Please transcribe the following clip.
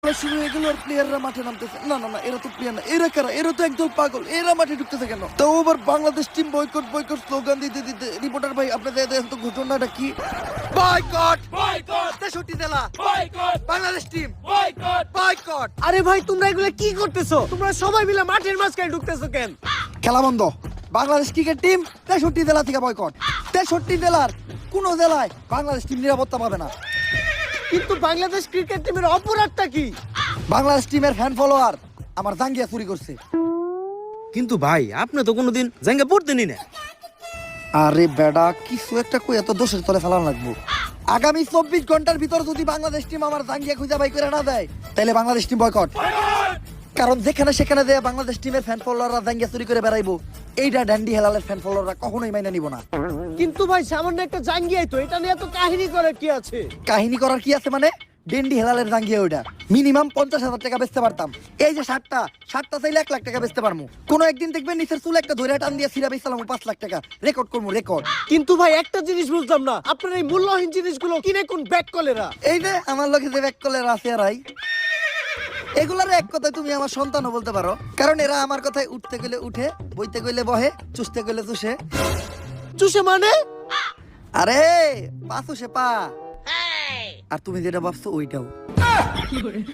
খেলা শুরু হয়ে গেল আর প্লেয়াররা মাঠে নামতেছে। না না না, এরা তো প্লেয়ার না, এরা কারা? এরা তো একদম পাগল, এরা মাঠে ঢুকতেছে কেন? তাও আবার Bangladesh team boycott boycott slogan দিতে দিতে। রিপোর্টার ভাই, আপনাদের দেখেন তো ঘটনাটা কি? বয়কট বয়কট 63 জেলা boycott, Bangladesh team boycott boycott. আরে ভাই, তোমরা এগুলো কি করতেছো? তোমরা সবাই মিলে মাঠের মাঝখানে ঢুকতেছো কেন? খেলা বন্ধ। বাংলাদেশ ক্রিকেট টিম 63 জেলা থেকে বয়কট। 63 জেলার কোন জেলায় বাংলাদেশ টিম নিরাপত্তা পাবে না। কিন্তু বাংলাদেশ ক্রিকেট টিমের অপরাধটা কি? বাংলাদেশ টিমের ফ্যান ফলোয়ার আমার জাঙ্গিয়া চুরি করছে। কিন্তু ভাই, আপনি তো কোনোদিন জাঙ্গা পড়তেনই না। আরে বেডা, কিছু একটা কই এত দোষের তলে ফেলানো লাগবো। আগামী 24 ঘন্টার ভিতর যদি বাংলাদেশ টিম আমার জাঙ্গিয়া খুঁজে বাই করে না দেয়, তাহলে বাংলাদেশ টিম বয়কট। কারণ যেখানে সেখানে যে বাংলাদেশ টিমের ফ্যান ফলোয়াররা জাঙ্গিয়া চুরি করে বেড়াইবো, এইটা ড্যান্ডি হেলালের ফ্যান ফলোয়াররা কখনোই মাইনা নিব না। কিন্তু ভাই, সামান্য একটা জাঙ্গিয়াই তো, এটা নিয়ে এত কাহিনী করার কি আছে? কাহিনী করার কি আছে মানে? ডেন্ডি হেলালের জাঙ্গিয়া ওইটা মিনিমাম 50,000 টাকা বেচতে পারতাম। এই যে শার্টটা চাইলে 1 লাখ টাকা বেচতে পারবো। কোনো একদিন দেখবেন নিচের চুল একটা ধরে টান দিয়ে সিরা বেচলাম 5 লাখ টাকা, রেকর্ড করবো রেকর্ড। কিন্তু ভাই, একটা জিনিস বুঝলাম না, আপনার এই মূল্যহীন জিনিসগুলো কিনে কোন ব্যাক কলেরা? এই যে আমার লোকে যে ব্যাক কলের আছে আর এগুলার এক কথায় তুমি আমার সন্তানও বলতে পারো, কারণ এরা আমার কথায় উঠতে গেলে উঠে, বইতে গেলে বহে, চুষতে গেলে চুষে। চুষে মানে? আরে পা চুষে পা। আর তুমি যেটা ভাবছো ওইটাও।